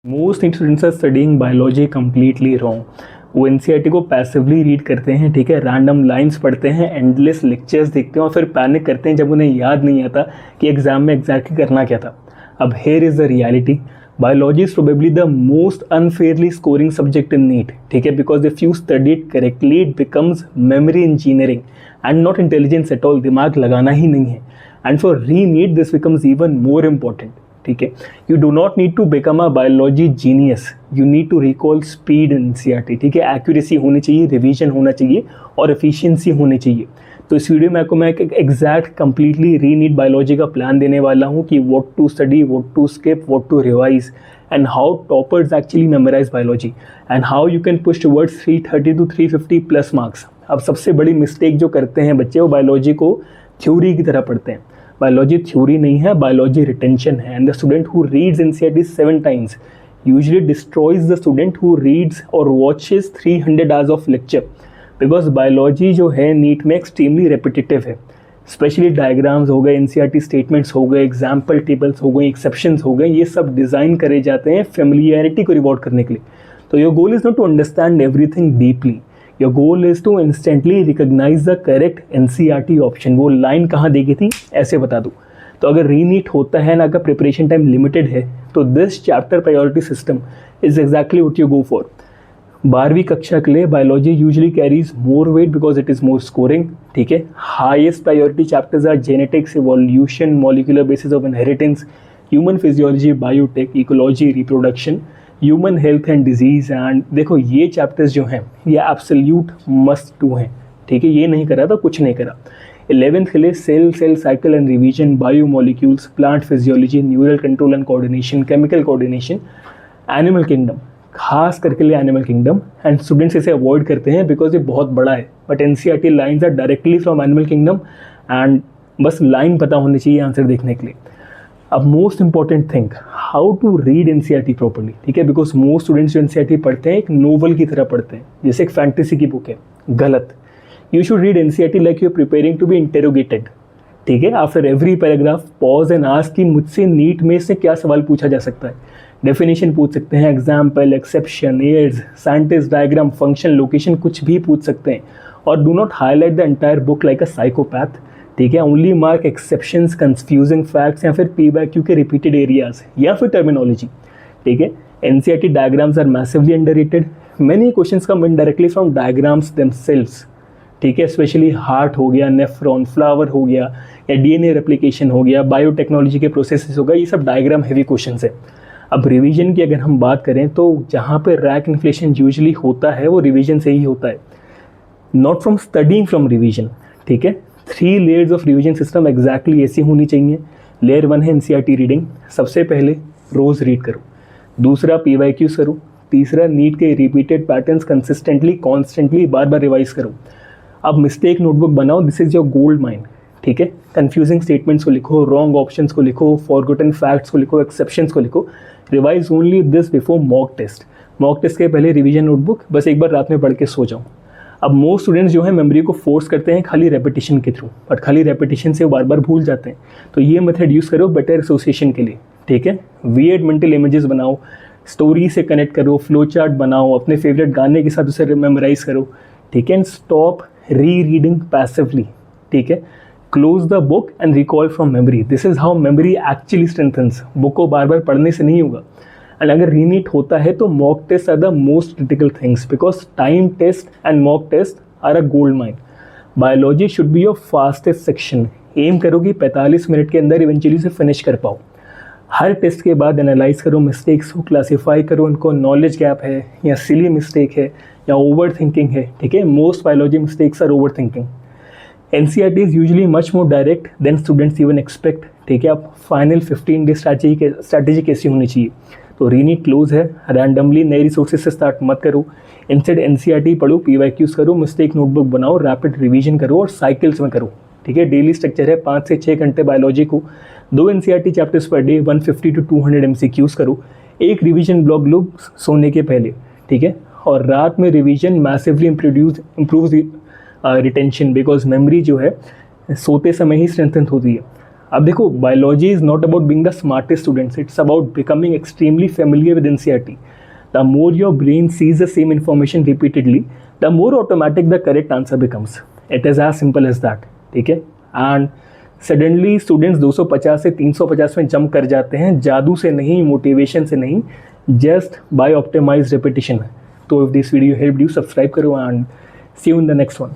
Most students are studying biology completely wrong. वो NCERT को passively read करते हैं, ठीक है, रैंडम लाइंस पढ़ते हैं, एंडलेस लेक्चर्स देखते हैं और फिर पैनिक करते हैं जब उन्हें याद नहीं आता कि एग्जाम में एग्जैक्टली करना क्या था। अब here is the reality, biology is probably the most unfairly scoring subject in NEET, ठीक है, because if you study it correctly it becomes memory engineering and not intelligence at all. दिमाग लगाना ही नहीं है, and for re NEET this becomes even more important, ठीक है। You do not need to become a biology genius, you need to recall speed in NCERT, ठीक है। Accuracy होनी चाहिए, रिवीजन होना चाहिए और एफिशिएंसी होनी चाहिए। तो इस वीडियो में आपको मैं एक exact completely re NEET biology का प्लान देने वाला हूँ कि what to study, what to skip, what to revise and how toppers actually memorise biology and how you can push towards 330 to 350 plus marks. अब सबसे बड़ी मिस्टेक जो करते हैं बच्चे, वो बायोलॉजी को थ्योरी की तरह पढ़ते हैं। बायोलॉजी थ्योरी नहीं है, बायोलॉजी रिटेंशन है। And the student who reads NCERT 7 times usually destroys the student who reads or watches 300 hours of lecture, because biology जो है नीट में एक्सट्रीमली रेपिटेटिव है। स्पेशली डायग्राम्स हो गए, एनसीईआरटी स्टेटमेंट्स हो गए, एग्जाम्पल टेबल्स हो गए, एक्सेप्शंस हो गए, ये सब डिज़ाइन करे जाते हैं फेमिलियरिटी को रिवॉर्ड करने के लिए। तो your goal is not to understand everything deeply, your goal is to instantly recognise the correct NCERT option. वो लाइन कहाँ देगी थी ऐसे बता दूँ। तो अगर रीनीट होता है ना, अगर प्रिपरेशन टाइम लिमिटेड है, तो this chapter priority system is exactly what you go for. 12वीं कक्षा के लिए biology usually carries more weight because it is more scoring, ठीक है। Highest priority chapters are genetics, evolution, molecular basis of inheritance, human physiology, biotech, ecology, reproduction, human health and disease. And देखो ये chapters जो हैं ये absolute must to हैं, ठीक है। ये नहीं करा तो कुछ नहीं करा। 11th के लिए cell cycle and revision, biomolecules, plant physiology, neural control and coordination, chemical coordination, animal kingdom, खास करके लिए एनिमल किंगडम। एंड स्टूडेंट्स इसे अवॉइड करते हैं बिकॉज ये बहुत बड़ा है, but NCERT lines are directly from animal kingdom and बस लाइन पता होनी चाहिए आंसर देखने के लिए। अब most important thing, how to read NCERT properly, ठीक है, बिकॉज मोस्ट स्टूडेंट्स जो एनसीईआरटी पढ़ते हैं एक नोवेल की तरह पढ़ते हैं, जैसे एक फैंटेसी की बुक है। गलत। You should read NCERT like you're preparing to be interrogated, ठीक है। After every paragraph pause and ask कि मुझसे नीट में से क्या सवाल पूछा जा सकता है। डेफिनेशन पूछ सकते हैं, example, exception, years, scientist, diagram, function, location, कुछ भी पूछ सकते हैं। और do not highlight the entire book like a psychopath, ठीक है। Only mark exceptions, confusing facts या फिर PYQ के रिपीटेड एरियाज या फिर टर्मिनोलॉजी, ठीक है। NCERT diagrams are massively underrated. Many questions come indirectly from diagrams themselves, ठीक है। स्पेशली हार्ट हो गया, नेफ्रॉन, फ्लावर हो गया, या DNA रेप्लिकेशन हो गया, बायोटेक्नोलॉजी के प्रोसेसेस हो गए, ये सब डायग्राम हेवी क्वेश्चंस है। अब रिवीजन की अगर हम बात करें तो जहाँ पे रैक इन्फ्लेशन यूजुअली होता है वो रिवीजन से ही होता है, not from studying from revision, ठीक है। 3 layers of revision system exactly ऐसी होनी चाहिए। लेयर 1 है एनसीईआरटी रीडिंग, सबसे पहले रोज़ रीड करो। दूसरा PYQs करो। तीसरा नीट के रिपीटेड पैटर्न्स कंसिस्टेंटली कॉन्स्टेंटली बार बार रिवाइज करो। अब मिस्टेक नोटबुक बनाओ, this is your gold mine, ठीक है। कन्फ्यूजिंग स्टेटमेंट्स को लिखो, रॉन्ग ऑप्शंस को लिखो, फॉरगॉटन फैक्ट्स को लिखो, एक्सेप्शंस को लिखो। Revise only this before mock test. Mock test के पहले रिवीजन नोटबुक बस एक बार रात में पढ़ के सो जाओ। अब मोस्ट स्टूडेंट्स जो है मेमोरी को फोर्स करते हैं खाली रेपिटेशन के थ्रू, बट खाली रेपिटेशन से वो बार बार भूल जाते हैं। तो ये मेथड यूज़ करो बेटर एसोसिएशन के लिए, ठीक है। वियर्ड मेंटल इमेजेस बनाओ, स्टोरी से कनेक्ट करो, फ्लो चार्ट बनाओ, अपने फेवरेट गाने के साथ उसे मेमोराइज करो, ठीक है। एंड स्टॉप रीडिंग पैसिवली, ठीक है। Close the book and recall from memory, this is how memory actually strengthens. Book को बार बार पढ़ने से नहीं होगा। एंड अगर रीनीट होता है तो mock test are the most critical things, because time test and mock test are a gold mine. Biology should be your fastest section. Aim करो कि 45 मिनट के अंदर इवेंचुअली से फिनिश कर पाओ। हर टेस्ट के बाद एनालाइज करो मिस्टेक्स को, क्लासीफाई करो उनको, नॉलेज गैप है या सिली मिस्टेक है या ओवर थिंकिंग है, ठीक है। Most biology mistakes are over thinking. NCERT is usually much more direct than students even expect, ठीक है। अब फाइनल 15 डे स्ट्रैटेजी कैसी होनी चाहिए। तो रीनीट क्लोज है, रैंडमली नए रिसोर्सेज से स्टार्ट मत करो। इंस्टेड एनसीईआरटी पढ़ो, PYQs करो, मिस्टेक नोटबुक बनाओ, रैपिड रिवीजन करो और साइकिल्स में करो, ठीक है। डेली स्ट्रक्चर है 5 से 6 घंटे बायोलॉजी को, 2 NCERT chapters per day, 150 to 200 MCQs करो, एक रिवीजन ब्लॉक लो सोने के पहले, ठीक है। और रात में revision massively improve retention, because memory जो है सोते समय ही स्ट्रेंथन होती है। अब देखो, biology is not about being the smartest students, it's about becoming extremely familiar with NCERT. The more your brain sees the same information repeatedly, the more automatic the correct answer becomes. It is as simple as that. ठीक है. And suddenly students 250 से 350 में jump कर जाते हैं, जादू से नहीं, मोटिवेशन से नहीं, जस्ट बाय ऑप्टिमाइज रेपिटेशन. तो if this video help you, subscribe करो and see you in the next one.